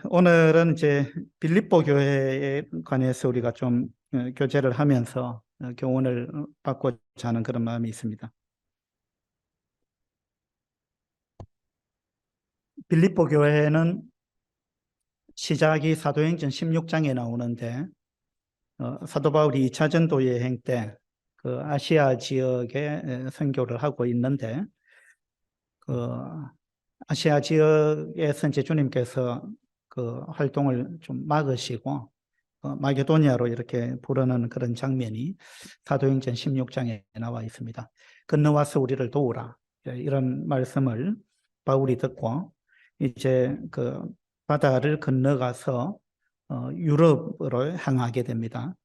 오늘은 이제 빌립보 교회에 관해서 우리가 좀 교제를 하면서 교훈을 받고자 하는 그런 마음이 있습니다. 빌립보 교회는 시작이 사도행전 16장에 나오는데 사도 바울이 2차 전도 여행 때 그 아시아 지역에 선교를 하고 있는데 그 아시아 지역에서 이제 주님께서 그 활동을 좀 막으시고 마게도니아로 이렇게 부르는 그런 장면이 사도행전 16장에 나와 있습니다. 건너와서 우리를 도우라. 이런 말씀을 바울이 듣고 이제 그 바다를 건너가서 유럽으로 향하게 됩니다.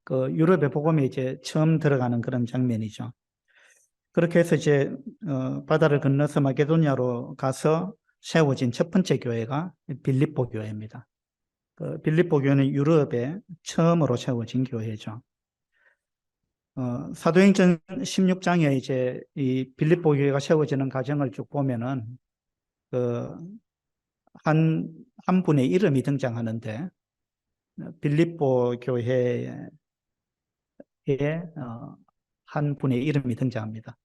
그 유럽의 복음이 이제 처음 들어가는 그런 장면이죠. 그렇게 해서 이제 바다를 건너서 마게도니아로 가서 세워진 첫 번째 교회가 빌립보 교회입니다. 그 빌립보 교회는 유럽에 처음으로 세워진 교회죠. 사도행전 16장에 이제 이 빌립보 교회가 세워지는 과정을 쭉 보면은 그 한 분의 이름이 등장하는데 빌립보 교회에 한 분의 이름이 등장합니다.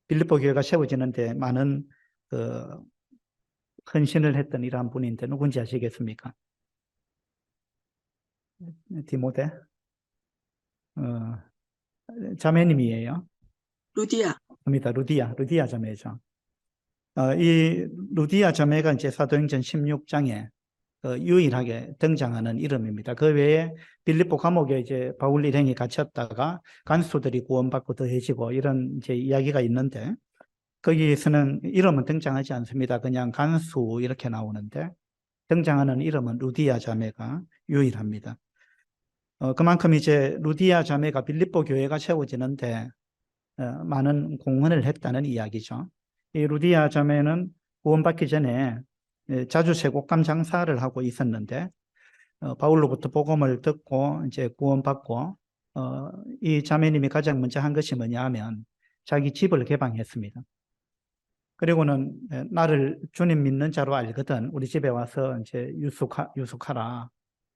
빌립보 교회가 세워지는데 많은 그 헌신을 했던 이러한 분인데 누군지 아시겠습니까? 디모데? 어, 자매님이에요. 루디아. 입니다. 루디아 자매죠. 이 루디아 자매가 이제 사도행전 16장에 유일하게 등장하는 이름입니다. 그 외에 빌립보 감옥에 이제 바울 일행이 갇혔다가 간수들이 구원받고 더해지고 이런 이제 이야기가 있는데 거기에서는 이름은 등장하지 않습니다. 그냥 간수 이렇게 나오는데 등장하는 이름은 루디아 자매가 유일합니다. 그만큼 이제 루디아 자매가 빌립보 교회가 세워지는데 많은 공헌을 했다는 이야기죠. 이 루디아 자매는 구원받기 전에 자주 세곡감 장사를 하고 있었는데 바울로부터 복음을 듣고 이제 구원받고 이 자매님이 가장 먼저 한 것이 뭐냐 하면 자기 집을 개방했습니다. 그리고는 나를 주님 믿는 자로 알거든 우리 집에 와서 이제 유숙하라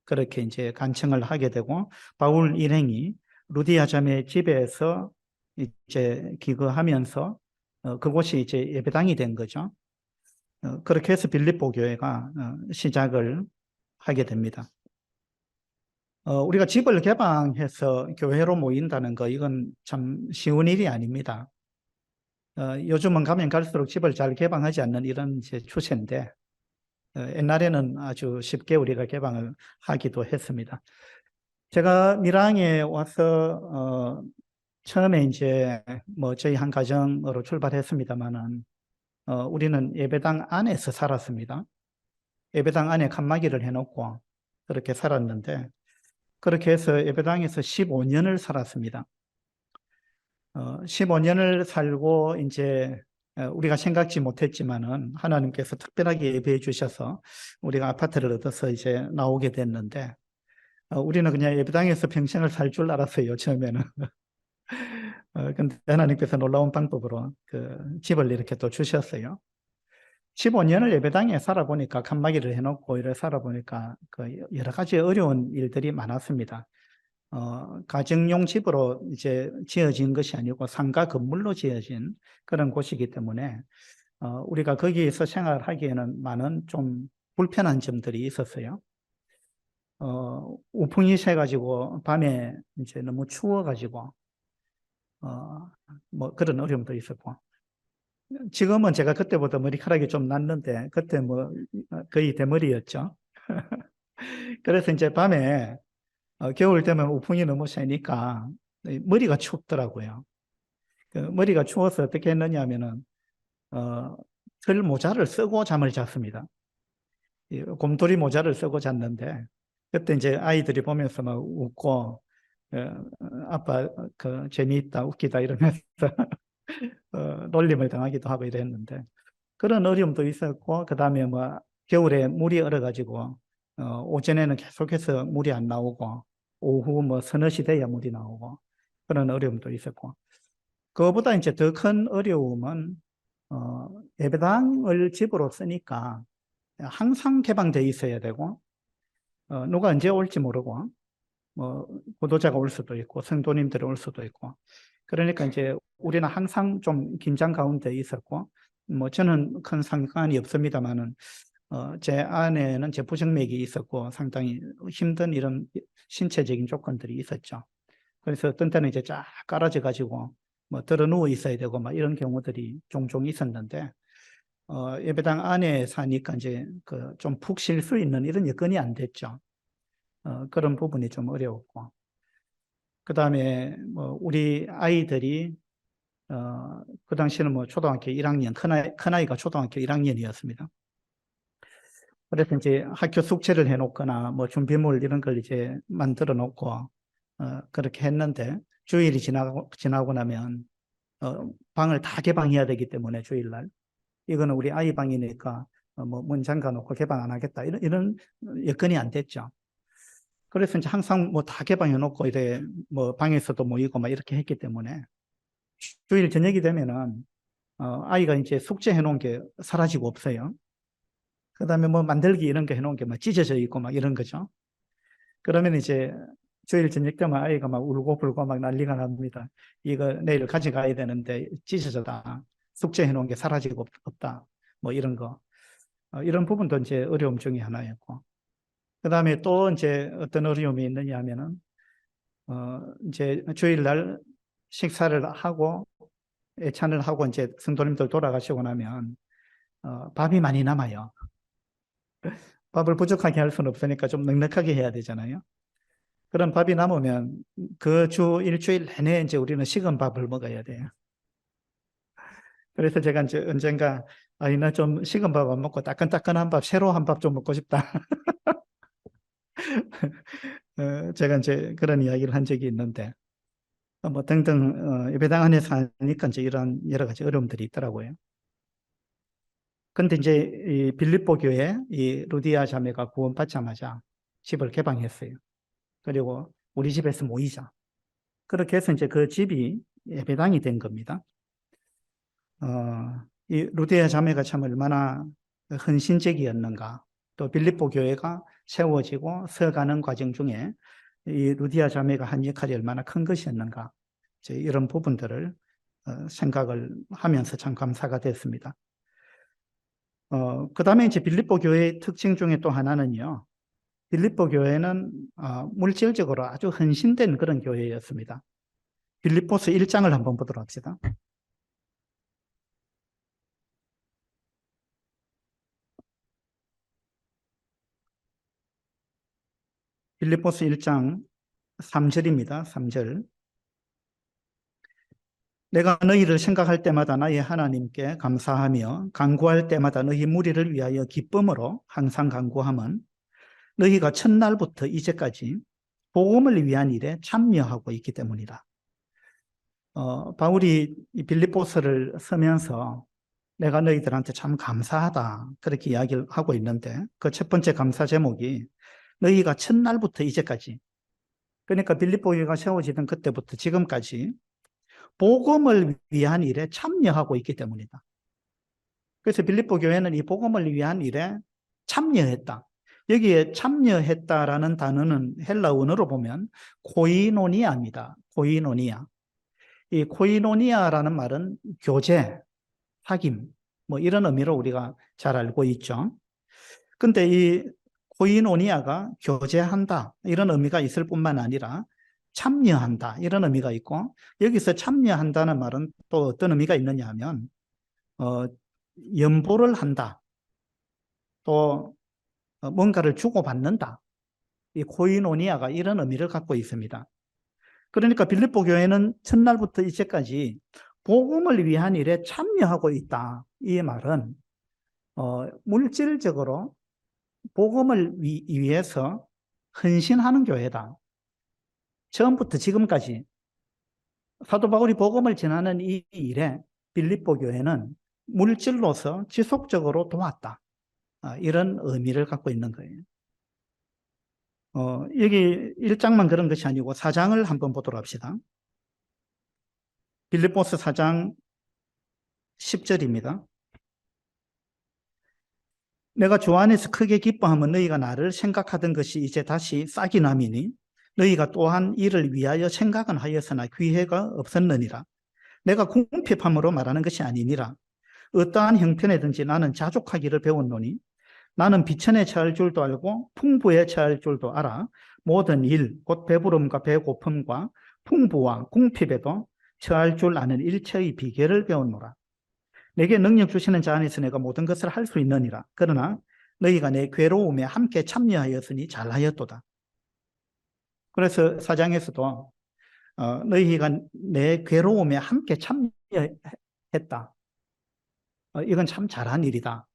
그렇게 이제 간청을 하게 되고 바울 일행이 루디아 자매 집에서 이제 기거하면서 그곳이 이제 예배당이 된 거죠. 그렇게 해서 빌립보 교회가 시작을 하게 됩니다. 우리가 집을 개방해서 교회로 모인다는 거 이건 참 쉬운 일이 아닙니다. 요즘은 가면 갈수록 집을 잘 개방하지 않는 이런 이제 추세인데 옛날에는 아주 쉽게 우리가 개방을 하기도 했습니다. 제가 밀양에 와서 처음에 이제 뭐 저희 한 가정으로 출발했습니다만은 우리는 예배당 안에서 살았습니다. 예배당 안에 칸막이를 해놓고 그렇게 살았는데 그렇게 해서 예배당에서 15년을 살았습니다. 15년을 살고 이제 우리가 생각지 못했지만은 하나님께서 특별하게 예배해 주셔서 우리가 아파트를 얻어서 이제 나오게 됐는데 우리는 그냥 예배당에서 평생을 살 줄 알았어요, 처음에는. 근데 하나님께서 놀라운 방법으로 그 집을 이렇게 또 주셨어요. 15년을 예배당에 살아보니까 칸막이를 해놓고 이래 살아보니까 그 여러 가지 어려운 일들이 많았습니다. 가정용 집으로 이제 지어진 것이 아니고 상가 건물로 지어진 그런 곳이기 때문에 우리가 거기에서 생활하기에는 많은 좀 불편한 점들이 있었어요. 우풍이 새가지고 밤에 이제 너무 추워가지고 뭐 그런 어려움도 있었고 지금은 제가 그때보다 머리카락이 좀 났는데 그때 뭐 거의 대머리였죠. 그래서 이제 밤에 겨울 되면 우풍이 너무 세니까 머리가 춥더라고요. 그 머리가 추워서 어떻게 했느냐 하면은 털 모자를 쓰고 잠을 잤습니다. 이 곰돌이 모자를 쓰고 잤는데 그때 이제 아이들이 보면서 막 웃고 아빠 그 재미있다 웃기다 이러면서 놀림을 당하기도 하고 이랬는데 그런 어려움도 있었고 그다음에 뭐 겨울에 물이 얼어가지고 오전에는 계속해서 물이 안 나오고 오후 뭐 서너 시 돼야 물이 나오고 그런 어려움도 있었고 그거보다 이제 더 큰 어려움은 예배당을 집으로 쓰니까 항상 개방되어 있어야 되고, 누가 언제 올지 모르고, 뭐, 보도자가 올 수도 있고, 성도님들이 올 수도 있고. 그러니까 이제 우리는 항상 좀 긴장 가운데 있었고, 뭐, 저는 큰 상관이 없습니다만은, 제 안에는 제 부정맥이 있었고, 상당히 힘든 이런 신체적인 조건들이 있었죠. 그래서 어떤 때는 이제 쫙 깔아져 가지고, 뭐, 들어 누워 있어야 되고, 막 이런 경우들이 종종 있었는데, 예배당 안에 사니까 이제 그 좀 푹 쉴 수 있는 이런 여건이 안 됐죠. 그런 부분이 좀 어려웠고. 그 다음에 뭐 우리 아이들이 그 당시에는 뭐 초등학교 1학년, 큰아이가 초등학교 1학년이었습니다. 그래서 이제 학교 숙제를 해놓거나 뭐 준비물 이런 걸 이제 만들어 놓고 그렇게 했는데 주일이 지나고 나면 방을 다 개방해야 되기 때문에 주일날 이거는 우리 아이 방이니까 뭐 문 잠가 놓고 개방 안 하겠다 이런 여건이 안 됐죠. 그래서 이제 항상 뭐 다 개방해 놓고 이래 뭐 방에서도 모이고 막 이렇게 했기 때문에 주일 저녁이 되면은 아이가 이제 숙제해 놓은 게 사라지고 없어요. 그다음에 뭐 만들기 이런 거 해놓은 게 막 찢어져 있고 막 이런 거죠. 그러면 이제 주일 저녁 때만 아이가 막 울고 불고 막 난리가 납니다. 이거 내일 가져가야 되는데 찢어졌다. 숙제해 놓은 게 사라지고 없다. 뭐 이런 거. 이런 부분도 이제 어려움 중에 하나였고. 그다음에 또 이제 어떤 어려움이 있느냐 하면은 이제 주일날 식사를 하고 예찬을 하고 이제 성도님들 돌아가시고 나면 밥이 많이 남아요. 밥을 부족하게 할 수는 없으니까 좀 넉넉하게 해야 되잖아요. 그런 밥이 남으면 그 주 일주일 내내 이제 우리는 식은 밥을 먹어야 돼요. 그래서 제가 이제 언젠가 나 좀 식은 밥 안 먹고 따끈따끈한 밥, 새로 한 밥 좀 먹고 싶다. 제가 이제 그런 이야기를 한 적이 있는데 뭐 등등 예배당 안에서 하니까 이제 이런 여러 가지 어려움들이 있더라고요. 근데 이제 이 빌립보 교회 이 루디아 자매가 구원받자마자 집을 개방했어요. 그리고 우리 집에서 모이자. 그렇게 해서 이제 그 집이 예배당이 된 겁니다. 이 루디아 자매가 참 얼마나 헌신적이었는가. 또 빌립보 교회가 세워지고 서가는 과정 중에 이 루디아 자매가 한 역할이 얼마나 큰 것이었는가. 이런 부분들을 생각을 하면서 참 감사가 됐습니다. 그 다음에 이제 빌립보 교회의 특징 중에 또 하나는요. 빌립보 교회는 물질적으로 아주 헌신된 그런 교회였습니다. 빌립보서 1장을 한번 보도록 합시다. 빌립보서 1장 3절입니다. 3절. 내가 너희를 생각할 때마다 나의 하나님께 감사하며 간구할 때마다 너희 무리를 위하여 기쁨으로 항상 간구함은 너희가 첫날부터 이제까지 복음을 위한 일에 참여하고 있기 때문이다. 바울이 이 빌립보서를 쓰면서 내가 너희들한테 참 감사하다 그렇게 이야기를 하고 있는데 그 첫 번째 감사 제목이 너희가 첫날부터 이제까지 그러니까 빌립보 교회가 세워지던 그때부터 지금까지 복음을 위한 일에 참여하고 있기 때문이다. 그래서 빌립보 교회는 이 복음을 위한 일에 참여했다. 여기에 참여했다라는 단어는 헬라 원어로 보면 코이노니아입니다. 코이노니아. 이 코이노니아라는 말은 교제, 사귐, 뭐 이런 의미로 우리가 잘 알고 있죠. 근데 이 코이노니아가 교제한다 이런 의미가 있을 뿐만 아니라 참여한다 이런 의미가 있고 여기서 참여한다는 말은 또 어떤 의미가 있느냐 하면 연보를 한다 또 뭔가를 주고받는다 이 코이노니아가 이런 의미를 갖고 있습니다. 그러니까 빌립보 교회는 첫날부터 이제까지 복음을 위한 일에 참여하고 있다. 이 말은 물질적으로 복음을 위해서 헌신하는 교회다. 처음부터 지금까지 사도 바울이 복음을 전하는 이 일에 빌립보 교회는 물질로서 지속적으로 도왔다. 이런 의미를 갖고 있는 거예요. 여기 1장만 그런 것이 아니고 4장을 한번 보도록 합시다. 빌립보서 4장 10절입니다. 내가 주 안에서 크게 기뻐하면 너희가 나를 생각하던 것이 이제 다시 싹이 남이니 너희가 또한 이를 위하여 생각은 하였으나 기회가 없었느니라. 내가 궁핍함으로 말하는 것이 아니니라. 어떠한 형편이든지 나는 자족하기를 배웠노니 나는 비천에 처할 줄도 알고 풍부에 처할 줄도 알아. 모든 일, 곧 배부름과 배고픔과 풍부와 궁핍에도 처할 줄 아는 일체의 비결을 배웠노라. 내게 능력 주시는 자 안에서 내가 모든 것을 할 수 있느니라. 그러나 너희가 내 괴로움에 함께 참여하였으니 잘하였도다. 그래서 사장에서도 너희가 내 괴로움에 함께 참여했다. 이건 참 잘한 일이다.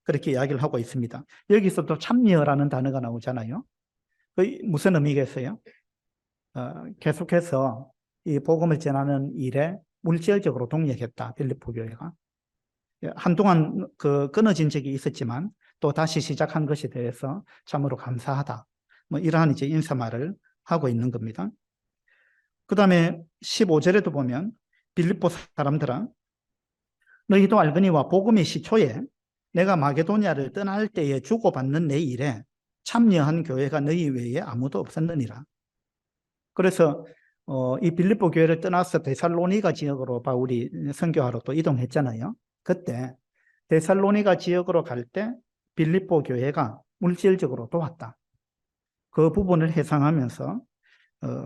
그렇게 이야기를 하고 있습니다. 여기서 또 참여라는 단어가 나오잖아요. 무슨 의미겠어요? 계속해서 이 복음을 전하는 일에 물질적으로 동력했다. 빌립보 교회가. 한동안 끊어진 적이 있었지만 또 다시 시작한 것에 대해서 참으로 감사하다. 뭐 이러한 이제 인사말을 하고 있는 겁니다. 그 다음에 15절에도 보면 빌립보 사람들아 너희도 알거니와 복음의 시초에 내가 마게도냐를 떠날 때에 주고받는 내 일에 참여한 교회가 너희 외에 아무도 없었느니라. 그래서 이 빌립보 교회를 떠나서 데살로니가 지역으로 바울이 선교하러 또 이동했잖아요. 그때 데살로니가 지역으로 갈 때 빌립보 교회가 물질적으로 도왔다. 그 부분을 회상하면서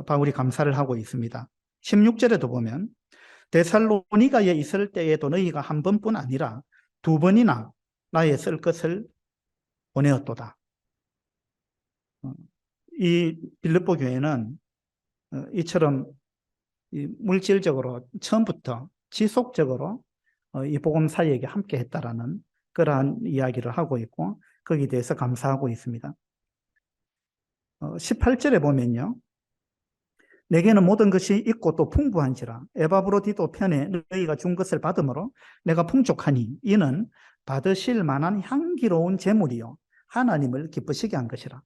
바울이 감사를 하고 있습니다. 16절에도 보면 데살로니가에 있을 때에도 너희가 한 번뿐 아니라 두 번이나 나의 쓸 것을 보내었도다. 이 빌립보 교회는 이처럼 물질적으로 처음부터 지속적으로 이 복음사역에 함께 했다라는 그러한 이야기를 하고 있고 거기에 대해서 감사하고 있습니다. 18절에 보면요. 내게는 모든 것이 있고 또 풍부한지라 에바브로디도 편에 너희가 준 것을 받음으로 내가 풍족하니 이는 받으실 만한 향기로운 재물이요 하나님을 기쁘시게 한 것이라.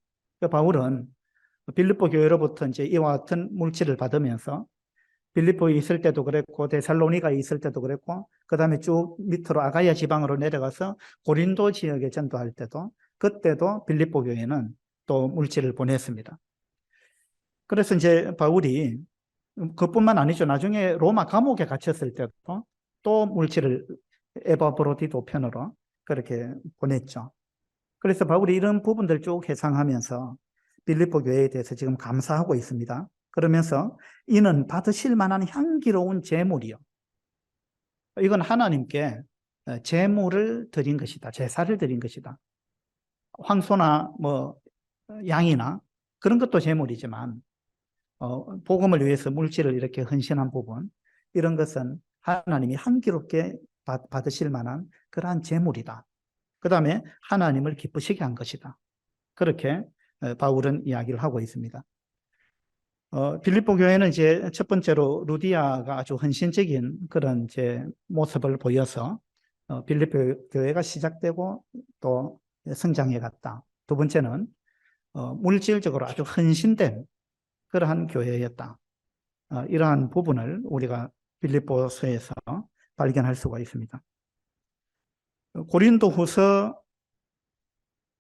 바울은 빌립보 교회로부터 이제 이와 같은 물질을 받으면서 빌립보에 있을 때도 그랬고 데살로니가에 있을 때도 그랬고 그 다음에 쭉 밑으로 아가야 지방으로 내려가서 고린도 지역에 전도할 때도 그때도 빌립보 교회는 또 물질을 보냈습니다. 그래서 이제 바울이 그뿐만 아니죠. 나중에 로마 감옥에 갇혔을 때도 또 물질을 에바브로디도 편으로 그렇게 보냈죠. 그래서 바울이 이런 부분들 쭉 회상하면서 빌립보 교회에 대해서 지금 감사하고 있습니다. 그러면서 이는 받으실 만한 향기로운 제물이요. 이건 하나님께 제물을 드린 것이다. 제사를 드린 것이다. 황소나 뭐 양이나 그런 것도 제물이지만 복음을 위해서 물질을 이렇게 헌신한 부분 이런 것은 하나님이 향기롭게 받으실 만한 그러한 제물이다. 그 다음에 하나님을 기쁘시게 한 것이다. 그렇게 바울은 이야기를 하고 있습니다. 빌립보 교회는 이제 첫 번째로 루디아가 아주 헌신적인 그런 이제 모습을 보여서 빌립보 교회가 시작되고 또 성장해 갔다. 두 번째는 물질적으로 아주 헌신된 그러한 교회였다. 이러한 부분을 우리가 빌립보서에서 발견할 수가 있습니다. 고린도후서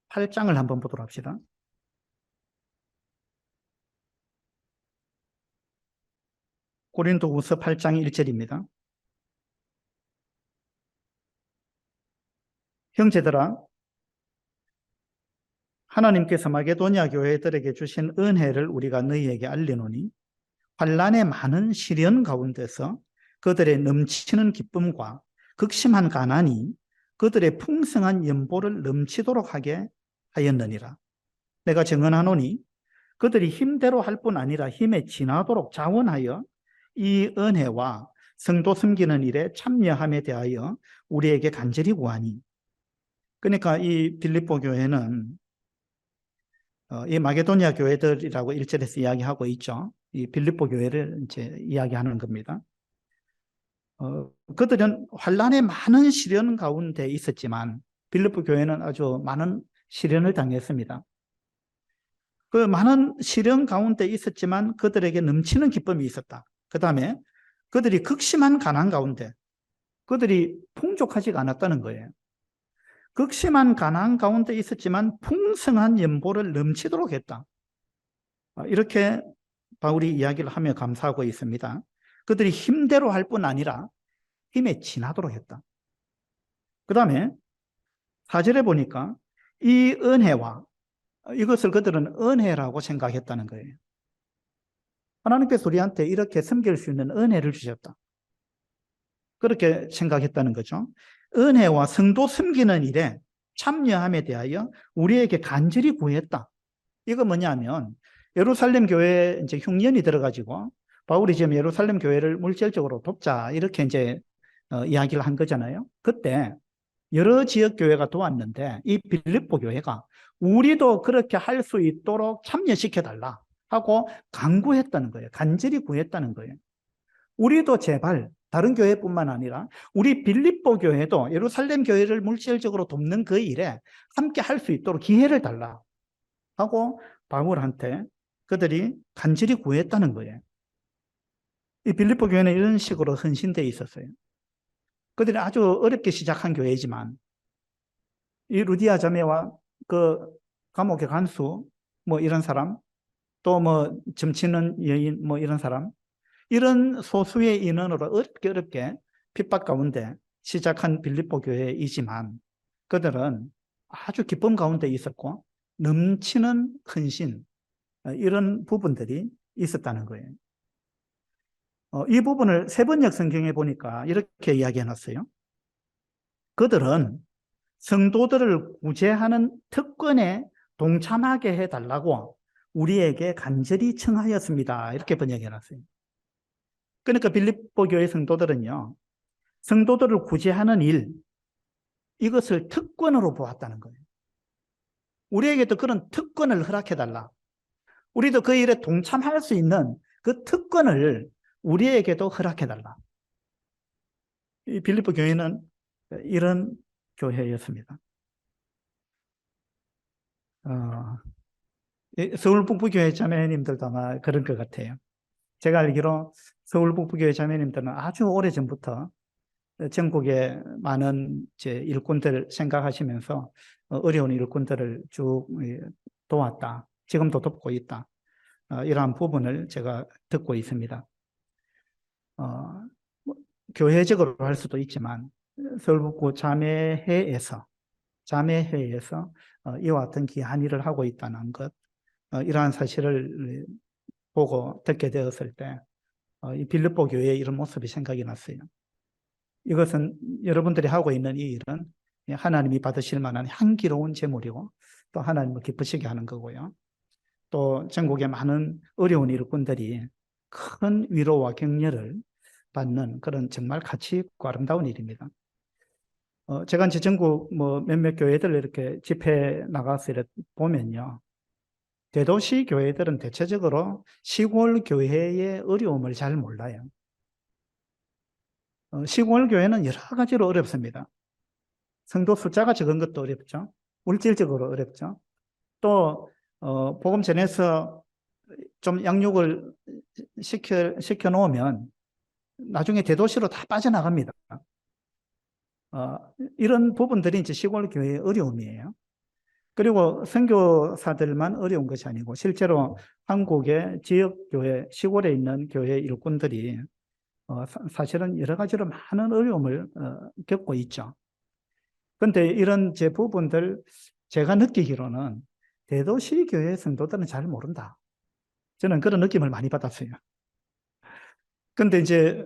8장을 한번 보도록 합시다. 고린도후서 8장 1절입니다. 형제들아 하나님께서 마게도냐 교회들에게 주신 은혜를 우리가 너희에게 알리노니 환난의 많은 시련 가운데서 그들의 넘치는 기쁨과 극심한 가난이 그들의 풍성한 연보를 넘치도록 하게 하였느니라. 내가 증언하노니 그들이 힘대로 할 뿐 아니라 힘에 지나도록 자원하여 이 은혜와 성도 섬기는 일에 참여함에 대하여 우리에게 간절히 구하니. 그러니까 이 빌립보 교회는 이 마게도니아 교회들이라고 1절에서 이야기하고 있죠. 이 빌립보 교회를 이제 이야기하는 겁니다. 그들은 환난의 많은 시련 가운데 있었지만 빌립보 교회는 아주 많은 시련을 당했습니다. 그 많은 시련 가운데 있었지만 그들에게 넘치는 기쁨이 있었다. 그 다음에 그들이 극심한 가난 가운데 그들이 풍족하지가 않았다는 거예요. 극심한 가난 가운데 있었지만 풍성한 연보를 넘치도록 했다. 이렇게 바울이 이야기를 하며 감사하고 있습니다. 그들이 힘대로 할 뿐 아니라 힘에 지나도록 했다. 그 다음에 4절에 보니까 이 은혜와 이것을 그들은 은혜라고 생각했다는 거예요. 하나님께서 우리한테 이렇게 섬길 수 있는 은혜를 주셨다. 그렇게 생각했다는 거죠. 은혜와 성도 섬기는 일에 참여함에 대하여 우리에게 간절히 구했다. 이거 뭐냐면 예루살렘 교회에 이제 흉년이 들어가지고 바울이 지금 예루살렘 교회를 물질적으로 돕자 이렇게 이제 이야기를 한 거잖아요. 그때 여러 지역 교회가 도왔는데 이 빌립보 교회가 우리도 그렇게 할 수 있도록 참여시켜달라 하고 간구했다는 거예요. 간절히 구했다는 거예요. 우리도 제발 다른 교회뿐만 아니라 우리 빌립보 교회도 예루살렘 교회를 물질적으로 돕는 그 일에 함께 할 수 있도록 기회를 달라 하고 바울한테 그들이 간절히 구했다는 거예요. 이 빌립보 교회는 이런 식으로 헌신되어 있었어요. 그들이 아주 어렵게 시작한 교회지만 이 루디아 자매와 그 감옥의 간수 뭐 이런 사람 또 뭐 점치는 여인 뭐 이런 사람 이런 소수의 인원으로 어렵게 핍박 가운데 시작한 빌립보 교회이지만 그들은 아주 기쁨 가운데 있었고 넘치는 헌신 이런 부분들이 있었다는 거예요. 이 부분을 세번역 성경에 보니까 이렇게 이야기해 놨어요. 그들은 성도들을 구제하는 특권에 동참하게 해달라고 우리에게 간절히 청하였습니다. 이렇게 번역해 놨어요. 그러니까 빌립보 교회 성도들은요, 성도들을 구제하는 일, 이것을 특권으로 보았다는 거예요. 우리에게도 그런 특권을 허락해달라. 우리도 그 일에 동참할 수 있는 그 특권을 우리에게도 허락해달라. 이 빌립보 교회는 이런 교회였습니다. 서울 북부교회 자매님들도 아마 그런 것 같아요. 제가 알기로 서울 북부교회 자매님들은 아주 오래전부터 전국에 많은 이제 일꾼들 생각하시면서 어려운 일꾼들을 쭉 도왔다. 지금도 돕고 있다. 이러한 부분을 제가 듣고 있습니다. 교회적으로 할 수도 있지만 서울북부 자매회에서 이와 같은 귀한 일을 하고 있다는 것, 이러한 사실을 보고 듣게 되었을 때 이 빌립보 교회의 이런 모습이 생각이 났어요. 이것은 여러분들이 하고 있는 이 일은 하나님이 받으실 만한 향기로운 제물이고 또 하나님을 기쁘시게 하는 거고요. 또 전국의 많은 어려운 일꾼들이 큰 위로와 격려를 받는 그런 정말 가치 있고 아름다운 일입니다. 제가 이제 전국 뭐 몇몇 교회들 이렇게 집회 나가서 이렇게 보면요. 대도시 교회들은 대체적으로 시골 교회의 어려움을 잘 몰라요. 시골 교회는 여러 가지로 어렵습니다. 성도 숫자가 적은 것도 어렵죠. 물질적으로 어렵죠. 또 복음 전해서 좀 양육을 시켜 놓으면 나중에 대도시로 다 빠져나갑니다. 이런 부분들이 이제 시골 교회의 어려움이에요. 그리고 선교사들만 어려운 것이 아니고 실제로 한국의 지역교회, 시골에 있는 교회 일꾼들이 사실은 여러 가지로 많은 어려움을 겪고 있죠. 그런데 이런 제 부분들 제가 느끼기로는 대도시 교회 성도들은 잘 모른다. 저는 그런 느낌을 많이 받았어요. 그런데 이제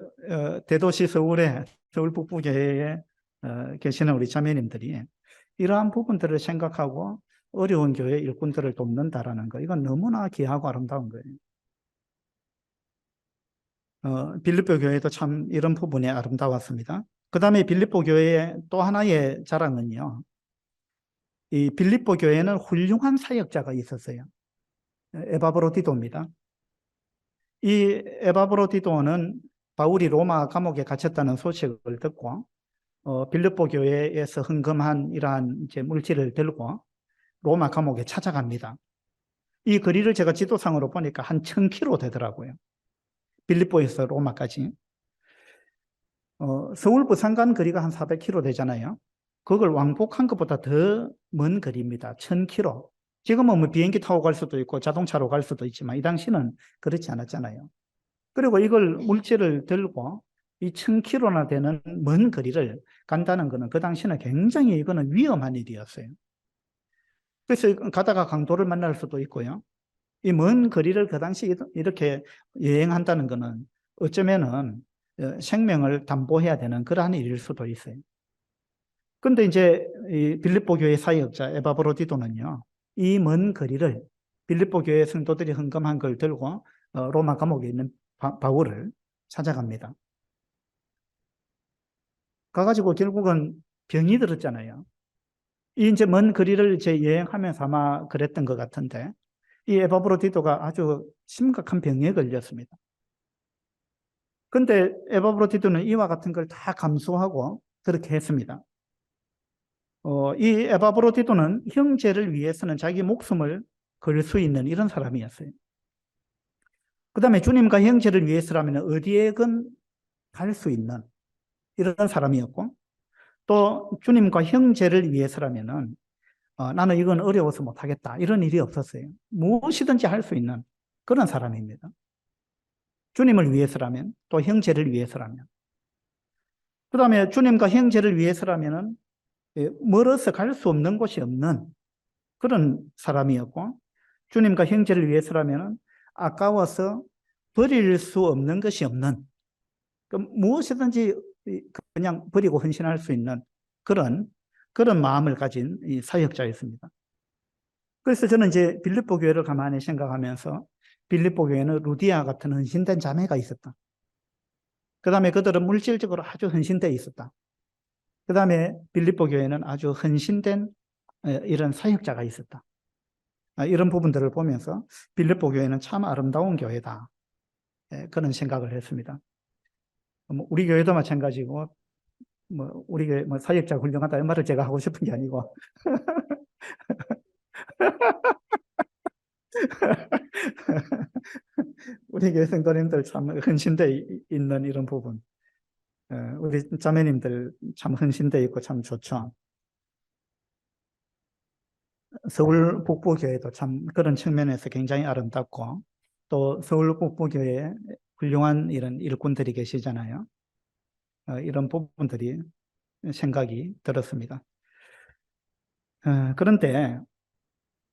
대도시 서울에 서울 북부교회에 계시는 우리 자매님들이 이러한 부분들을 생각하고 어려운 교회 일꾼들을 돕는다라는 거, 이건 너무나 귀하고 아름다운 거예요. 빌립보 교회도 참 이런 부분이 아름다웠습니다. 그 다음에 빌립보 교회의 또 하나의 자랑은요, 이 빌립보 교회는 훌륭한 사역자가 있었어요. 에바브로디도입니다. 이 에바브로디도는 바울이 로마 감옥에 갇혔다는 소식을 듣고 빌립보 교회에서 헌금한 이러한 이제 물질을 들고 로마 감옥에 찾아갑니다. 이 거리를 제가 지도상으로 보니까 한 1000km 되더라고요. 빌립보에서 로마까지. 서울 부산 간 거리가 한 400km 되잖아요. 그걸 왕복한 것보다 더 먼 거리입니다. 1000km. 지금은 뭐 비행기 타고 갈 수도 있고 자동차로 갈 수도 있지만 이 당시는 그렇지 않았잖아요. 그리고 이걸 물질을 들고 이 1000km나 되는 먼 거리를 간다는 것은 그 당시는 굉장히 이거는 위험한 일이었어요. 그래서 가다가 강도를 만날 수도 있고요. 이 먼 거리를 그 당시 이렇게 여행한다는 것은 어쩌면은 생명을 담보해야 되는 그러한 일일 수도 있어요. 근데 이제 이 빌립보 교회 사역자 에바브로디도는요, 이 먼 거리를 빌립보 교회 성도들이 헌금한 걸 들고 로마 감옥에 있는 바울을 찾아갑니다. 가가지고 결국은 병이 들었잖아요. 이 이제 먼 거리를 이제 여행하면서 아마 그랬던 것 같은데, 이 에바브로디도가 아주 심각한 병에 걸렸습니다. 근데 에바브로디도는 이와 같은 걸 다 감수하고 그렇게 했습니다. 이 에바브로디도는 형제를 위해서는 자기 목숨을 걸 수 있는 이런 사람이었어요. 그 다음에 주님과 형제를 위해서라면 어디에건 갈 수 있는 이런 사람이었고, 또 주님과 형제를 위해서라면은 나는 이건 어려워서 못하겠다 이런 일이 없었어요. 무엇이든지 할 수 있는 그런 사람입니다. 주님을 위해서라면, 또 형제를 위해서라면. 그 다음에 주님과 형제를 위해서라면은 멀어서 갈 수 없는 곳이 없는 그런 사람이었고, 주님과 형제를 위해서라면 아까워서 버릴 수 없는 것이 없는, 무엇이든지 그냥 버리고 헌신할 수 있는 그런 마음을 가진 이 사역자였습니다. 그래서 저는 이제 빌립보 교회를 가만히 생각하면서 빌립보 교회는 루디아 같은 헌신된 자매가 있었다. 그 다음에 그들은 물질적으로 아주 헌신되어 있었다. 그 다음에 빌립보 교회는 아주 헌신된 이런 사역자가 있었다. 이런 부분들을 보면서 빌립보 교회는 참 아름다운 교회다. 그런 생각을 했습니다. 우리 교회도 마찬가지고, 우리 교회 사역자 훌륭하다 이 말을 제가 하고 싶은 게 아니고 우리 교회 성도님들 참 헌신돼 있는 이런 부분, 우리 자매님들 참 헌신돼 있고 참 좋죠. 서울 북부교회도 참 그런 측면에서 굉장히 아름답고, 또 서울 북부교회에 훌륭한 이런 일꾼들이 계시잖아요. 이런 부분들이 생각이 들었습니다. 그런데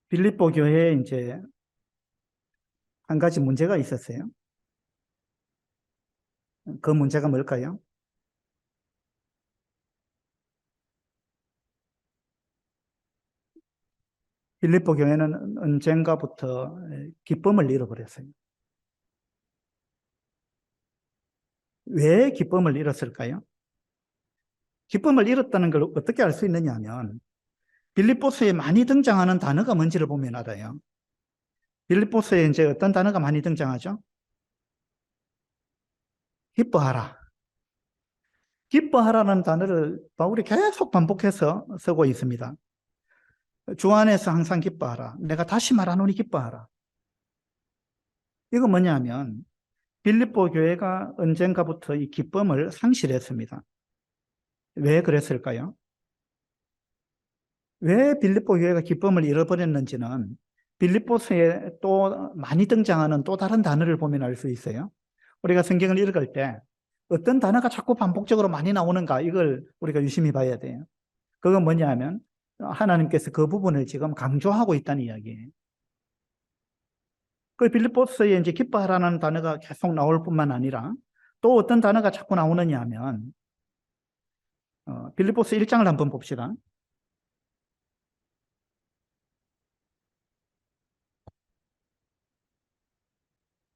빌립보 교회에 이제 한 가지 문제가 있었어요. 그 문제가 뭘까요? 빌립보 교회는 언젠가부터 기쁨을 잃어버렸어요. 왜 기쁨을 잃었을까요? 기쁨을 잃었다는 걸 어떻게 알 수 있느냐 하면 빌립보서에 많이 등장하는 단어가 뭔지를 보면 알아요. 빌립보서에 이제 어떤 단어가 많이 등장하죠? 기뻐하라. 기뻐하라는 단어를 바울이 계속 반복해서 쓰고 있습니다. 주 안에서 항상 기뻐하라. 내가 다시 말하노니 기뻐하라. 이거 뭐냐면 빌립보 교회가 언젠가부터 이 기쁨을 상실했습니다. 왜 그랬을까요? 왜 빌립보 교회가 기쁨을 잃어버렸는지는 빌립보서에 또 많이 등장하는 또 다른 단어를 보면 알 수 있어요. 우리가 성경을 읽을 때 어떤 단어가 자꾸 반복적으로 많이 나오는가 이걸 우리가 유심히 봐야 돼요. 그건 뭐냐 하면 하나님께서 그 부분을 지금 강조하고 있다는 이야기예요. 그 빌립보서에 이제 기뻐하라는 단어가 계속 나올 뿐만 아니라 또 어떤 단어가 자꾸 나오느냐 하면 빌립보서 1장을 한번 봅시다.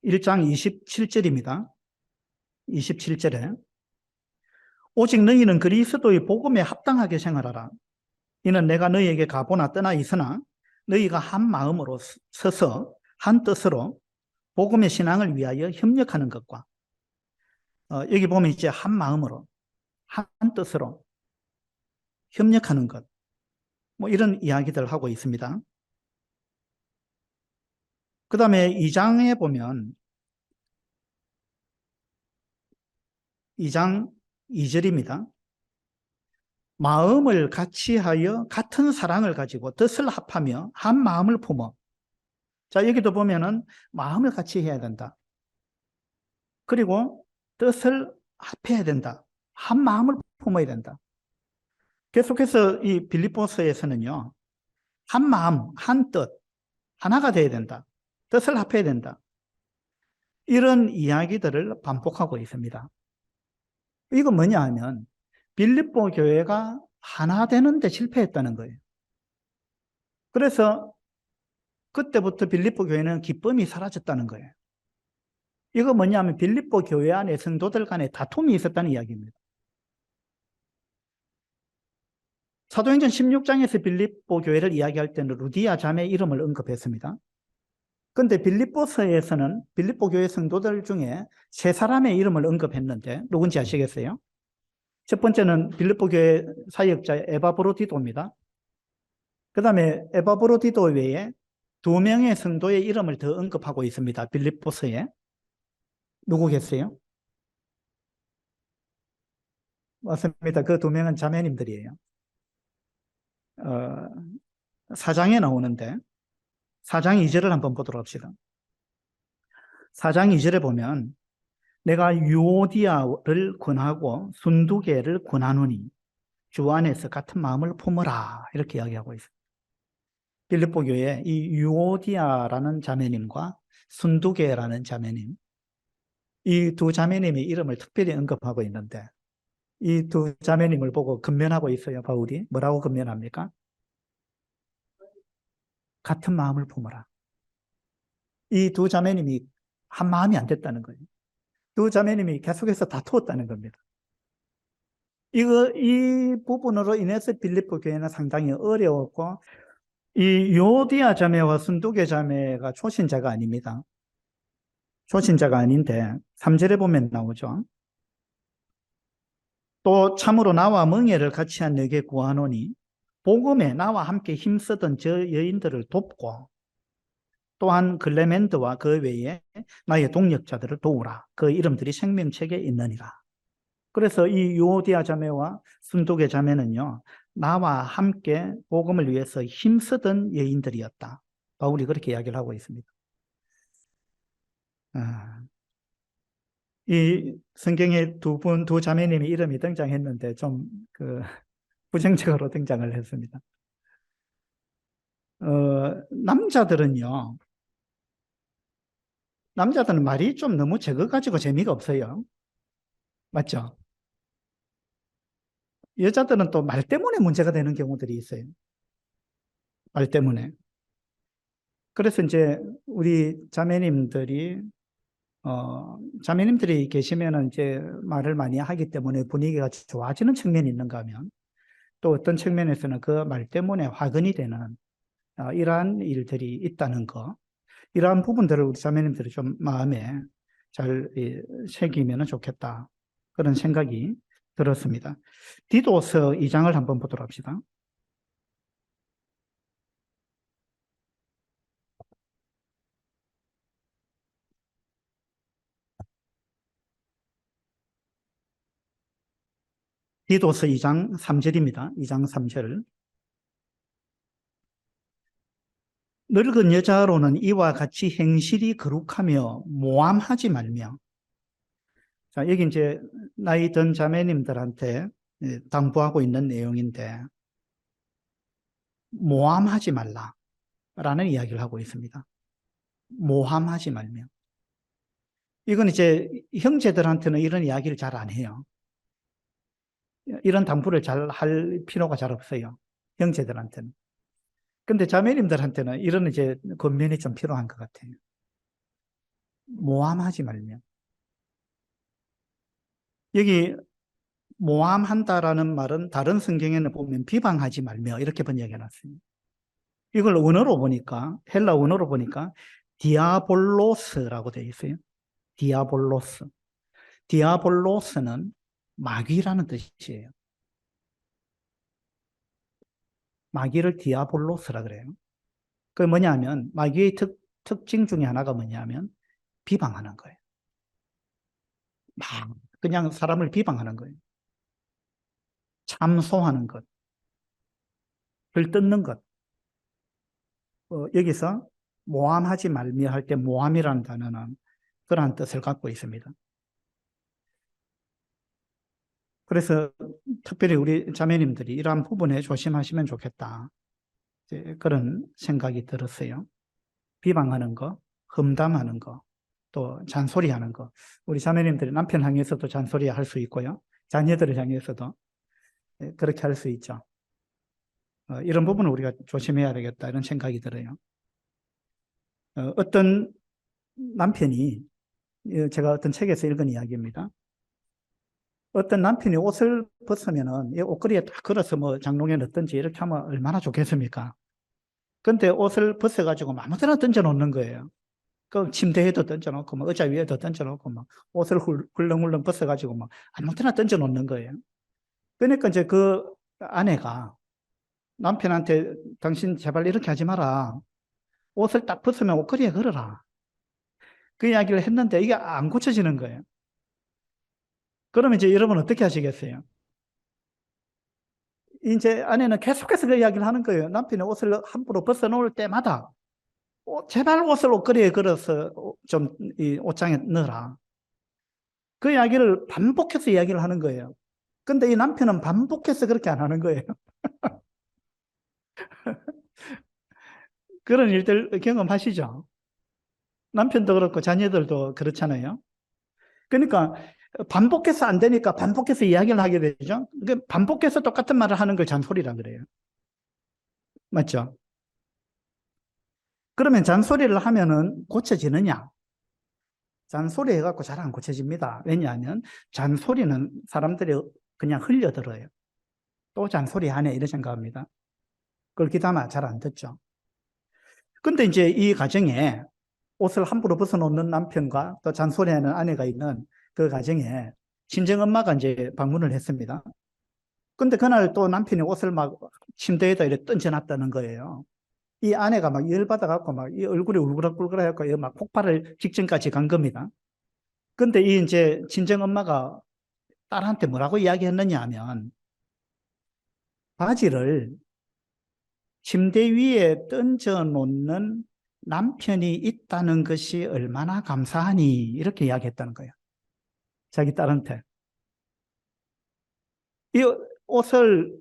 1장 27절입니다. 27절에 오직 너희는 그리스도의 복음에 합당하게 생활하라. 이는 내가 너희에게 가보나 떠나 있으나 너희가 한 마음으로 서서 한 뜻으로 복음의 신앙을 위하여 협력하는 것과 여기 보면 이제 한 마음으로 한 뜻으로 협력하는 것, 뭐 이런 이야기들 하고 있습니다. 그 다음에 2장에 보면 2장 2절입니다. 마음을 같이 하여 같은 사랑을 가지고 뜻을 합하며 한 마음을 품어. 자, 여기도 보면은 마음을 같이 해야 된다. 그리고 뜻을 합해야 된다. 한 마음을 품어야 된다. 계속해서 이 빌립보서에서는요, 한 마음, 한 뜻, 하나가 돼야 된다. 뜻을 합해야 된다. 이런 이야기들을 반복하고 있습니다. 이건 뭐냐 하면 빌립보 교회가 하나 되는데 실패했다는 거예요. 그래서 그때부터 빌립보 교회는 기쁨이 사라졌다는 거예요. 이거 뭐냐면 빌립보 교회 안에 성도들 간에 다툼이 있었다는 이야기입니다. 사도행전 16장에서 빌립보 교회를 이야기할 때는 루디아 자매 이름을 언급했습니다. 그런데 빌립보서에서는 빌립보 교회 성도들 중에 세 사람의 이름을 언급했는데 누군지 아시겠어요? 첫 번째는 빌립보 교회 사역자 에바브로디도입니다. 그 다음에 에바브로디도 외에 두 명의 성도의 이름을 더 언급하고 있습니다. 빌립보서에. 누구겠어요? 맞습니다. 그 두 명은 자매님들이에요. 4장에 나오는데 4장 2절을 한번 보도록 합시다. 4장 2절에 보면 내가 유오디아를 권하고 순두계를 권하노니 주 안에서 같은 마음을 품어라 이렇게 이야기하고 있습니다. 빌립보 교회에 이 유오디아라는 자매님과 순두계라는 자매님 이 두 자매님의 이름을 특별히 언급하고 있는데 이 두 자매님을 보고 근면하고 있어요. 바울이 뭐라고 근면합니까? 같은 마음을 품어라. 이 두 자매님이 한 마음이 안 됐다는 거예요. 두 자매님이 계속해서 다투었다는 겁니다. 이 부분으로 인해서 빌립보 교회는 상당히 어려웠고, 이 요디아 자매와 순두계 자매가 초신자가 아닙니다. 초신자가 아닌데, 3절에 보면 나오죠. 또 참으로 나와 멍에를 같이 한 너에게 구하노니, 복음에 나와 함께 힘쓰던 저 여인들을 돕고, 또한 글레멘드와 그 외에 나의 동역자들을 도우라. 그 이름들이 생명책에 있느니라. 그래서 이 유오디아 자매와 순두계 자매는요, 나와 함께 복음을 위해서 힘쓰던 여인들이었다. 바울이 그렇게 이야기를 하고 있습니다. 이 성경에 두 자매님의 이름이 등장했는데 좀 부정적으로 등장을 했습니다. 남자들은 말이 좀 너무 적어가지고 재미가 없어요. 맞죠? 여자들은 또 말 때문에 문제가 되는 경우들이 있어요. 말 때문에. 그래서 이제 우리 자매님들이 계시면은 이제 말을 많이 하기 때문에 분위기가 좋아지는 측면이 있는가 하면 또 어떤 측면에서는 그 말 때문에 화근이 되는 이러한 일들이 있다는 거. 이러한 부분들을 우리 자매님들이 좀 마음에 잘 새기면 좋겠다. 그런 생각이 들었습니다. 디도서 2장을 한번 보도록 합시다. 디도서 2장 3절입니다. 2장 3절. 늙은 여자로는 이와 같이 행실이 거룩하며 모함하지 말며. 자, 여기 이제 나이 든 자매님들한테 당부하고 있는 내용인데, 모함하지 말라라는 이야기를 하고 있습니다. 모함하지 말며. 이건 이제 형제들한테는 이런 이야기를 잘 안 해요. 이런 당부를 잘 할 필요가 잘 없어요. 형제들한테는. 근데 자매님들한테는 이런 이제 권면이 좀 필요한 것 같아요. 모함하지 말며. 여기 모함한다라는 말은 다른 성경에는 보면 비방하지 말며 이렇게 번역해 놨습니다. 이걸 원어로 보니까, 헬라 원어로 보니까 디아볼로스라고 되어 있어요. 디아볼로스. 디아볼로스는 마귀라는 뜻이에요. 마귀를 디아볼로스라 그래요. 그게 뭐냐면 마귀의 특징 중에 하나가 뭐냐면 비방하는 거예요. 막 그냥 사람을 비방하는 거예요. 참소하는 것, 들뜯는 것. 여기서 모함하지 말며 할 때 모함이라는 단어는 그러한 뜻을 갖고 있습니다. 그래서 특별히 우리 자매님들이 이러한 부분에 조심하시면 좋겠다. 그런 생각이 들었어요. 비방하는 거, 험담하는 거, 또 잔소리하는 거. 우리 자매님들이 남편 향해서도 잔소리 할 수 있고요. 자녀들을 향해서도 그렇게 할 수 있죠. 이런 부분을 우리가 조심해야 되겠다 이런 생각이 들어요. 어떤 남편이 제가 어떤 책에서 읽은 이야기입니다. 어떤 남편이 옷을 벗으면은 이 옷걸이에 딱 걸어서 뭐 장롱에 넣든지 이렇게 하면 얼마나 좋겠습니까? 근데 옷을 벗어가지고 아무 데나 던져놓는 거예요. 그 침대에도 던져놓고 뭐 의자 위에도 던져놓고 막 옷을 훌렁훌렁 벗어가지고 막 아무 데나 던져놓는 거예요. 그러니까 이제 그 아내가 남편한테 당신 제발 이렇게 하지 마라. 옷을 딱 벗으면 옷걸이에 걸어라. 그 이야기를 했는데 이게 안 고쳐지는 거예요. 그러면 이제 여러분 어떻게 하시겠어요? 이제 아내는 계속해서 그 이야기를 하는 거예요. 남편이 옷을 함부로 벗어놓을 때마다 제발 옷을 옷걸이에 걸어서 좀 이 옷장에 넣어라. 그 이야기를 반복해서 이야기를 하는 거예요. 근데 이 남편은 반복해서 그렇게 안 하는 거예요. 그런 일들 경험하시죠? 남편도 그렇고 자녀들도 그렇잖아요. 그러니까 반복해서 안 되니까 반복해서 이야기를 하게 되죠. 반복해서 똑같은 말을 하는 걸 잔소리라 그래요. 맞죠? 그러면 잔소리를 하면은 고쳐지느냐? 잔소리 해갖고 잘 안 고쳐집니다. 왜냐하면 잔소리는 사람들이 그냥 흘려들어요. 또 잔소리 하네 이런 생각합니다. 그걸 귀담아 잘 안 듣죠. 근데 이제 이 가정에 옷을 함부로 벗어놓는 남편과 또 잔소리하는 아내가 있는 그 가정에 친정엄마가 이제 방문을 했습니다. 근데 그날 또 남편이 옷을 막 침대에다 이렇게 던져놨다는 거예요. 이 아내가 막 열받아갖고 막 이 얼굴이 울그락불그락해갖고 막 폭발을 직전까지 간 겁니다. 근데 이 이제 친정엄마가 딸한테 뭐라고 이야기했느냐 하면 바지를 침대 위에 던져 놓는 남편이 있다는 것이 얼마나 감사하니 이렇게 이야기했다는 거예요. 자기 딸한테. 이 옷을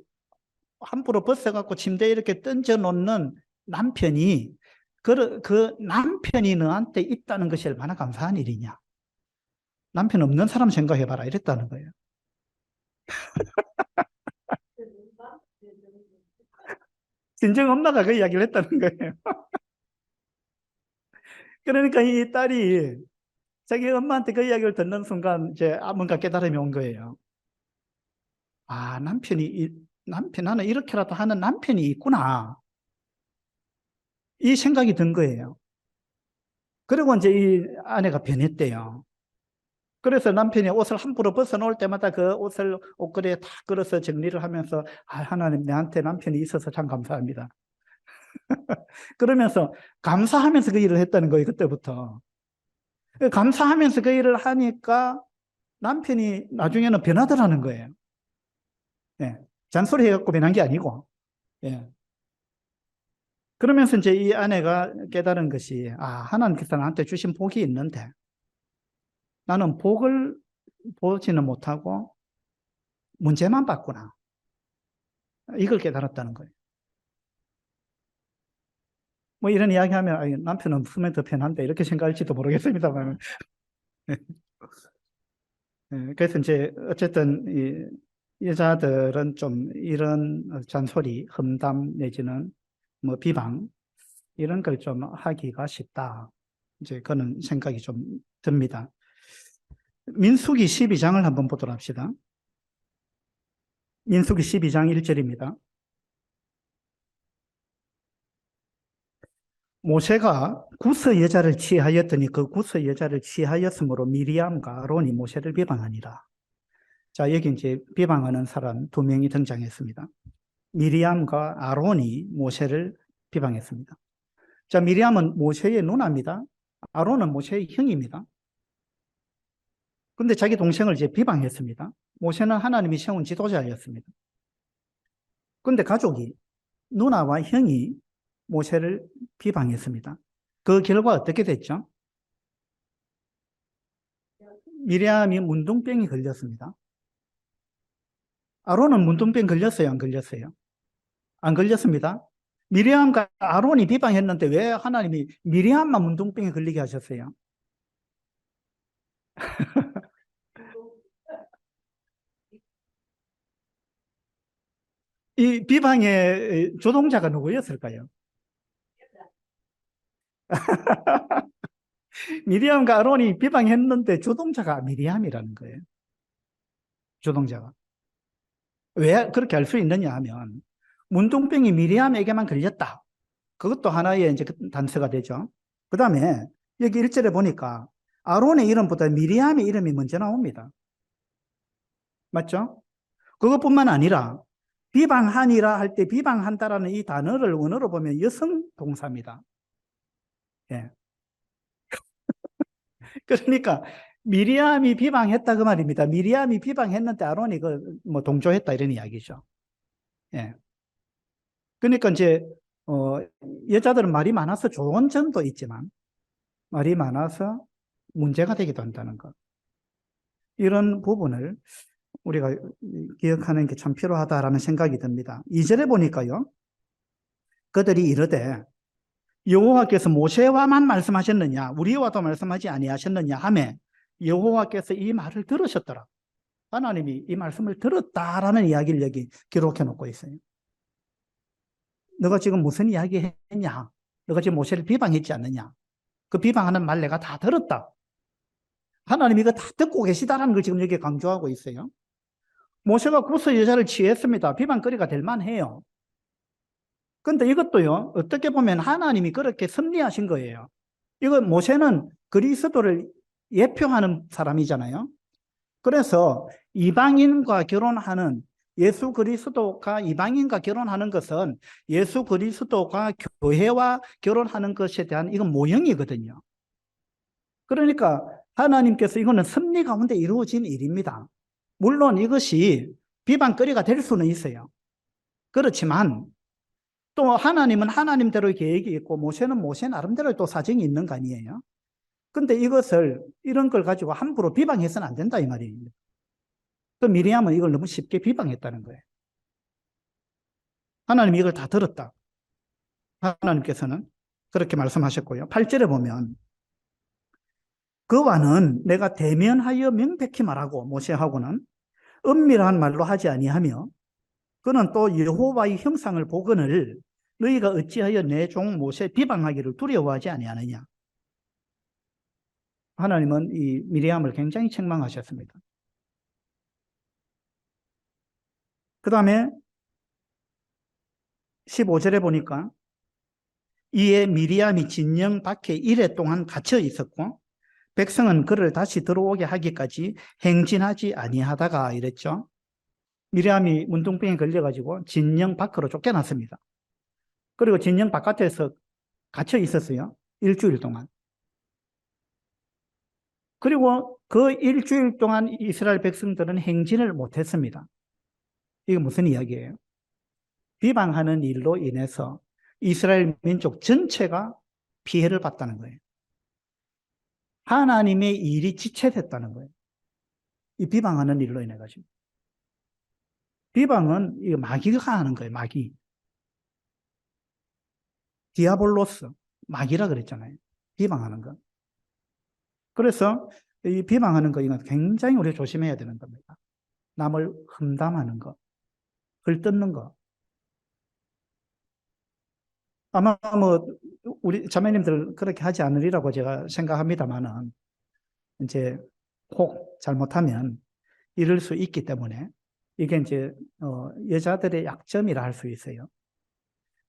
함부로 벗어갖고 침대에 이렇게 던져 놓는 남편이 그 남편이 너한테 있다는 것이 얼마나 감사한 일이냐. 남편 없는 사람 생각해봐라 이랬다는 거예요. 진정 엄마가 그 이야기를 했다는 거예요. 그러니까 이 딸이 자기 엄마한테 그 이야기를 듣는 순간 이제 뭔가 깨달음이 온 거예요. 아, 나는 이렇게라도 하는 남편이 있구나. 이 생각이 든 거예요. 그리고 이제 이 아내가 변했대요. 그래서 남편이 옷을 함부로 벗어놓을 때마다 그 옷을 옷걸이에 다 걸어서 정리를 하면서 아, 하나님 내한테 남편이 있어서 참 감사합니다. 그러면서 감사하면서 그 일을 했다는 거예요. 그때부터. 감사하면서 그 일을 하니까 남편이 나중에는 변하더라는 거예요. 예. 잔소리 해갖고 변한 게 아니고. 예. 그러면서 이제 이 아내가 깨달은 것이, 아, 하나님께서 나한테 주신 복이 있는데, 나는 복을 보지는 못하고 문제만 봤구나. 이걸 깨달았다는 거예요. 뭐 이런 이야기 하면, 아, 남편은 품에 더 편한데, 이렇게 생각할지도 모르겠습니다만. 그래서 이제, 어쨌든, 이 여자들은 좀 이런 잔소리, 험담 내지는 뭐 비방, 이런 걸 좀 하기가 쉽다. 이제 그런 생각이 좀 듭니다. 민수기 12장을 한번 보도록 합시다. 민수기 12장 1절입니다. 모세가 구스 여자를 취하였더니 그 구스 여자를 취하였으므로 미리암과 아론이 모세를 비방하니라. 자, 여기 이제 비방하는 사람 두 명이 등장했습니다. 미리암과 아론이 모세를 비방했습니다. 자, 미리암은 모세의 누나입니다. 아론은 모세의 형입니다. 근데 자기 동생을 이제 비방했습니다. 모세는 하나님이 세운 지도자였습니다. 근데 가족이, 누나와 형이 모세를 비방했습니다. 그 결과 어떻게 됐죠? 미리암이 문둥병이 걸렸습니다. 아론은 문둥병 걸렸어요, 안 걸렸어요? 안 걸렸습니다. 미리암과 아론이 비방했는데 왜 하나님이 미리암만 문둥병에 걸리게 하셨어요? 이 비방의 조동자가 누구였을까요? 미리암과 아론이 비방했는데 조동자가 미리암이라는 거예요. 조동자가. 왜 그렇게 할 수 있느냐 하면 문둥병이 미리암에게만 걸렸다. 그것도 하나의 이제 단서가 되죠. 그 다음에 여기 1절에 보니까 아론의 이름보다 미리암의 이름이 먼저 나옵니다. 맞죠? 그것뿐만 아니라 비방하니라 할 때 비방한다라는 이 단어를 원어로 보면 여성 동사입니다. 예. 그러니까 미리암이 비방했다 그 말입니다. 미리암이 비방했는데 아론이 그 뭐 동조했다 이런 이야기죠. 예. 그러니까 이제 여자들은 말이 많아서 좋은 점도 있지만 말이 많아서 문제가 되기도 한다는 것. 이런 부분을 우리가 기억하는 게 참 필요하다라는 생각이 듭니다. 2절에 보니까요. 그들이 이르되 여호와께서 모세와만 말씀하셨느냐 우리와도 말씀하지 아니하셨느냐 하매 여호와께서 이 말을 들으셨더라. 하나님이 이 말씀을 들었다라는 이야기를 여기 기록해 놓고 있어요. 너가 지금 무슨 이야기 했냐? 너가 지금 모세를 비방했지 않느냐? 그 비방하는 말 내가 다 들었다. 하나님이 이거 다 듣고 계시다라는 걸 지금 여기 강조하고 있어요. 모세가 구스 여자를 취했습니다. 비방거리가 될 만해요. 근데 이것도요, 어떻게 보면 하나님이 그렇게 섭리하신 거예요. 이거 모세는 그리스도를 예표하는 사람이잖아요. 그래서 이방인과 결혼하는 예수 그리스도가 이방인과 결혼하는 것은 예수 그리스도가 교회와 결혼하는 것에 대한 이건 모형이거든요. 그러니까 하나님께서 이거는 섭리 가운데 이루어진 일입니다. 물론 이것이 비방거리가 될 수는 있어요. 그렇지만 또 하나님은 하나님대로의 계획이 있고 모세는 모세 나름대로의 또 사정이 있는 거 아니에요. 근데 이것을 이런 걸 가지고 함부로 비방해서는 안 된다 이 말입니다. 또 미리암은 이걸 너무 쉽게 비방했다는 거예요. 하나님이 이걸 다 들었다. 하나님께서는 그렇게 말씀하셨고요. 8절에 보면 그와는 내가 대면하여 명백히 말하고 모세하고는 은밀한 말로 하지 아니하며 그는 또 여호와의 형상을 보거늘 너희가 어찌하여 내 종 모세 비방하기를 두려워하지 아니하느냐. 하나님은 이 미리암을 굉장히 책망하셨습니다. 그 다음에 15절에 보니까 이에 미리암이 진영 밖에 이레 동안 갇혀 있었고 백성은 그를 다시 들어오게 하기까지 행진하지 아니하다가 이랬죠. 미리암이 문둥병에 걸려가지고 진영 밖으로 쫓겨났습니다. 그리고 진영 바깥에서 갇혀 있었어요. 일주일 동안. 그리고 그 일주일 동안 이스라엘 백성들은 행진을 못했습니다. 이게 무슨 이야기예요? 비방하는 일로 인해서 이스라엘 민족 전체가 피해를 봤다는 거예요. 하나님의 일이 지체됐다는 거예요. 이 비방하는 일로 인해 가지고. 비방은 이 마귀가 하는 거예요. 마귀. 디아볼로스. 마귀라 그랬잖아요. 비방하는 거. 그래서 이 비방하는 거 이건 굉장히 우리가 조심해야 되는 겁니다. 남을 험담하는 거, 헐뜯는 거. 아마 뭐 우리 자매님들 그렇게 하지 않으리라고 제가 생각합니다만은 이제 혹 잘못하면 이럴 수 있기 때문에 이게 이제 여자들의 약점이라 할 수 있어요.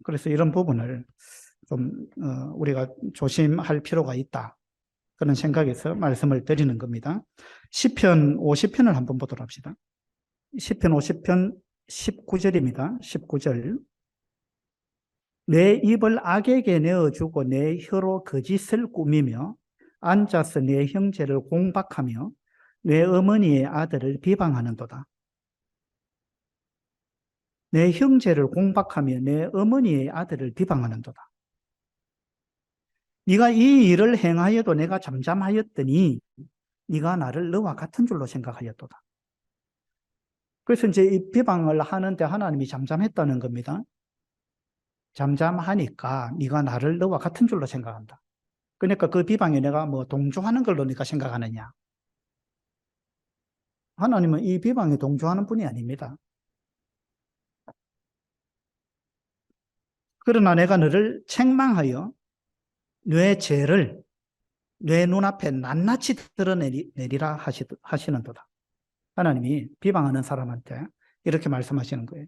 그래서 이런 부분을 좀 우리가 조심할 필요가 있다. 그런 생각에서 말씀을 드리는 겁니다. 시편 50편을 한번 보도록 합시다. 시편 50편 19절입니다. 19절. 내 입을 악에게 내어주고 내 혀로 거짓을 꾸미며 앉아서 내 형제를 공박하며 내 어머니의 아들을 비방하는도다. 내 형제를 공박하며 내 어머니의 아들을 비방하는도다. 네가 이 일을 행하여도 내가 잠잠하였더니 네가 나를 너와 같은 줄로 생각하였도다. 그래서 이제 이 비방을 하는데 하나님이 잠잠했다는 겁니다. 잠잠하니까 네가 나를 너와 같은 줄로 생각한다. 그러니까 그 비방에 내가 뭐 동조하는 걸로 네가 생각하느냐. 하나님은 이 비방에 동조하는 분이 아닙니다. 그러나 내가 너를 책망하여 내 죄를 내 눈앞에 낱낱이 드러내리라 하시는도다. 하나님이 비방하는 사람한테 이렇게 말씀하시는 거예요.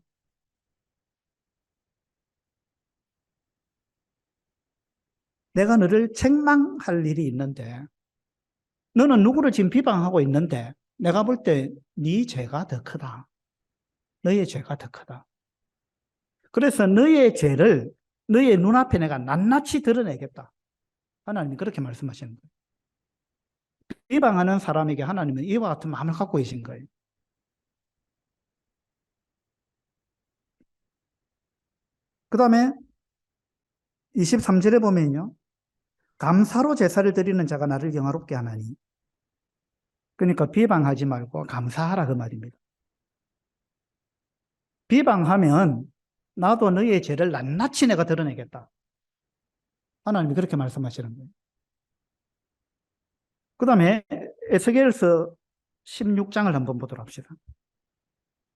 내가 너를 책망할 일이 있는데 너는 누구를 지금 비방하고 있는데 내가 볼 때 네 죄가 더 크다. 너의 죄가 더 크다. 그래서 너의 죄를 너의 눈앞에 내가 낱낱이 드러내겠다. 하나님이 그렇게 말씀하시는 거예요. 비방하는 사람에게 하나님은 이와 같은 마음을 갖고 계신 거예요. 그 다음에 23절에 보면요. 감사로 제사를 드리는 자가 나를 영화롭게 하나니. 그러니까 비방하지 말고 감사하라 그 말입니다. 비방하면 나도 너의 죄를 낱낱이 내가 드러내겠다. 하나님이 그렇게 말씀하시는 거예요. 그 다음에 에스겔서 16장을 한번 보도록 합시다.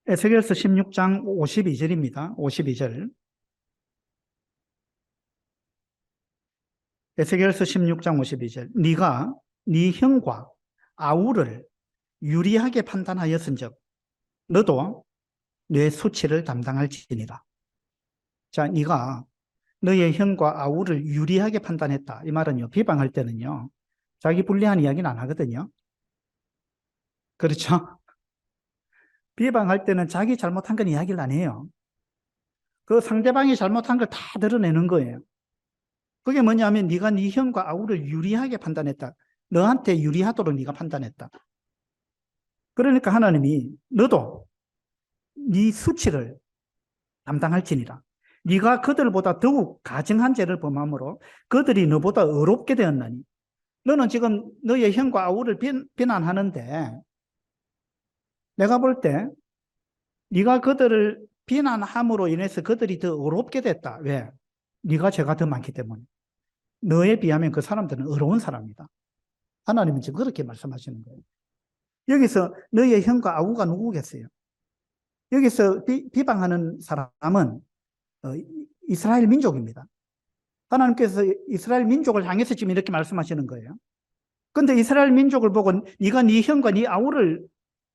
에스겔서 16장 52절입니다. 52절. 에스겔서 16장 52절. 네가 네 형과 아우를 유리하게 판단하였은즉 너도 내 수치를 담당할지니라. 자, 네가 너의 형과 아우를 유리하게 판단했다. 이 말은요, 비방할 때는요, 자기 불리한 이야기는 안 하거든요. 그렇죠? 비방할 때는 자기 잘못한 건 이야기를 안 해요. 그 상대방이 잘못한 걸 다 드러내는 거예요. 그게 뭐냐면 네가 네 형과 아우를 유리하게 판단했다. 너한테 유리하도록 네가 판단했다. 그러니까 하나님이 너도 네 수치를 담당할지니라. 네가 그들보다 더욱 가증한 죄를 범함으로 그들이 너보다 의롭게 되었나니. 너는 지금 너의 형과 아우를 비난하는데 내가 볼 때 네가 그들을 비난함으로 인해서 그들이 더 의롭게 됐다. 왜? 네가 죄가 더 많기 때문에. 너에 비하면 그 사람들은 의로운 사람이다. 하나님은 지금 그렇게 말씀하시는 거예요. 여기서 너의 형과 아우가 누구겠어요? 여기서 비방하는 사람은 이스라엘 민족입니다. 하나님께서 이스라엘 민족을 향해서 지금 이렇게 말씀하시는 거예요. 근데 이스라엘 민족을 보고 네가 네 형과 네 아우를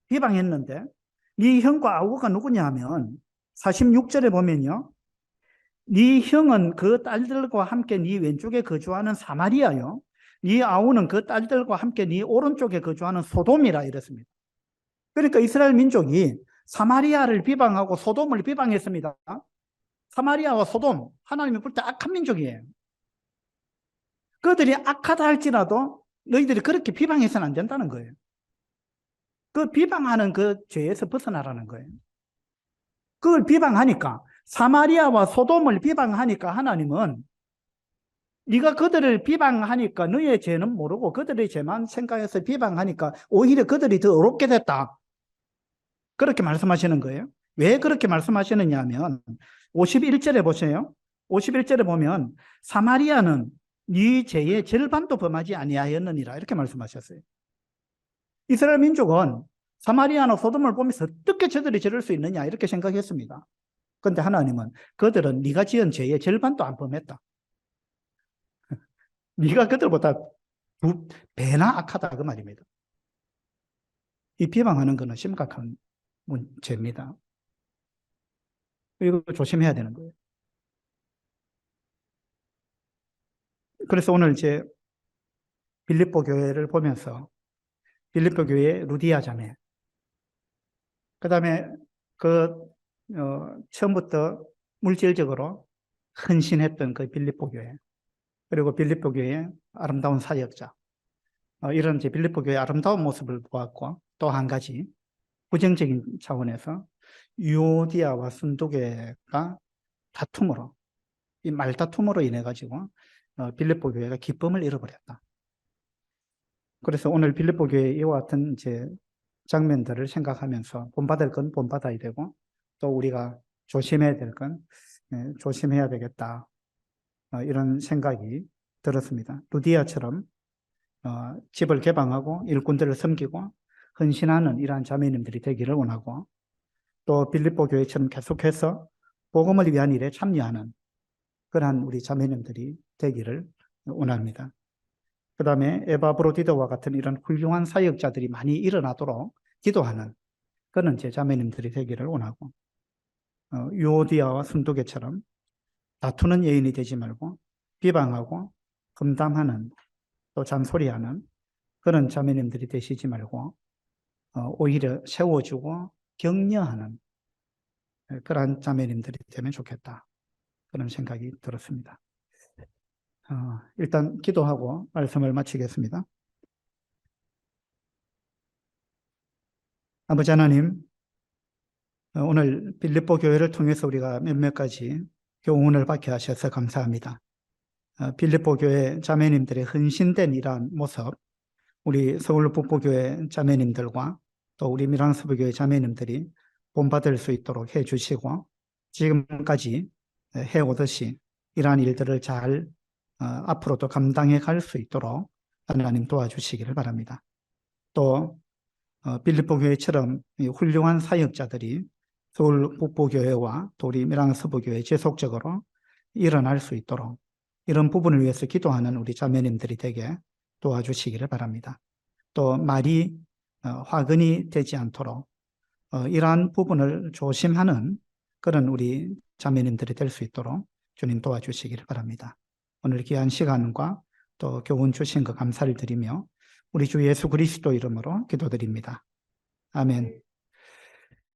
비방했는데 네 형과 아우가 누구냐 하면 46절에 보면요. 네 형은 그 딸들과 함께 네 왼쪽에 거주하는 사마리아요. 네 아우는 그 딸들과 함께 네 오른쪽에 거주하는 소돔이라 이랬습니다. 그러니까 이스라엘 민족이 사마리아를 비방하고 소돔을 비방했습니다. 사마리아와 소돔, 하나님이 볼 때 악한 민족이에요. 그들이 악하다 할지라도 너희들이 그렇게 비방해서는 안 된다는 거예요. 그 비방하는 그 죄에서 벗어나라는 거예요. 그걸 비방하니까 사마리아와 소돔을 비방하니까 하나님은 네가 그들을 비방하니까 너의 죄는 모르고 그들의 죄만 생각해서 비방하니까 오히려 그들이 더 어렵게 됐다. 그렇게 말씀하시는 거예요. 왜 그렇게 말씀하시느냐 하면 51절에 보세요. 51절에 보면 사마리아는 네 죄의 절반도 범하지 아니하였느니라 이렇게 말씀하셨어요. 이스라엘 민족은 사마리아나 소돔을 보면서 어떻게 저들이 저럴 수 있느냐 이렇게 생각했습니다. 그런데 하나님은 그들은 네가 지은 죄의 절반도 안 범했다. 네가 그들보다 두 배나 악하다 그 말입니다. 이 비방하는 것은 심각한 문제입니다. 이거 조심해야 되는 거예요. 그래서 오늘 이제 빌립보 교회를 보면서 빌립보 교회 루디아 자매, 그 다음에 처음부터 물질적으로 헌신했던 그 빌립보 교회, 그리고 빌립보 교회의 아름다운 사역자, 이런 이제 빌립보 교회의 아름다운 모습을 보았고, 또 한 가지, 부정적인 차원에서 유오디아와 순도교회가 다툼으로, 이 말다툼으로 인해 가지고 빌립보 교회가 기쁨을 잃어버렸다. 그래서 오늘 빌립보 교회 이와 같은 이제 장면들을 생각하면서 본받을 건 본받아야 되고, 또 우리가 조심해야 될 건 조심해야 되겠다. 이런 생각이 들었습니다. 루디아처럼 집을 개방하고 일꾼들을 섬기고 헌신하는 이러한 자매님들이 되기를 원하고, 또 빌립보 교회처럼 계속해서 복음을 위한 일에 참여하는 그러한 우리 자매님들이 되기를 원합니다. 그 다음에 에바브로디도와 같은 이런 훌륭한 사역자들이 많이 일어나도록 기도하는 그런 제 자매님들이 되기를 원하고, 유오디아와 순도계처럼 다투는 여인이 되지 말고 비방하고 험담하는, 또 잔소리하는 그런 자매님들이 되시지 말고 오히려 세워주고 격려하는 그러한 자매님들이 되면 좋겠다. 그런 생각이 들었습니다. 일단 기도하고 말씀을 마치겠습니다. 아버지 하나님, 오늘 빌립보 교회를 통해서 우리가 몇몇 가지 교훈을 받게 하셔서 감사합니다. 빌립보 교회 자매님들의 헌신된 이러한 모습, 우리 서울 북부교회 자매님들과 또 우리 밀양서부교회 자매님들이 본받을 수 있도록 해주시고, 지금까지 해오듯이 이러한 일들을 잘 앞으로도 감당해 갈 수 있도록 하나님 도와주시기를 바랍니다. 또 빌립보 교회처럼 훌륭한 사역자들이 서울 북부교회와 또 우리 밀양서부교회 지속적으로 일어날 수 있도록 이런 부분을 위해서 기도하는 우리 자매님들이 되게 도와주시기를 바랍니다. 또 말이 화근이 되지 않도록 이러한 부분을 조심하는 그런 우리 자매님들이 될 수 있도록 주님 도와주시기를 바랍니다. 오늘 귀한 시간과 또 교훈 주신 것 감사를 드리며 우리 주 예수 그리스도 이름으로 기도드립니다. 아멘.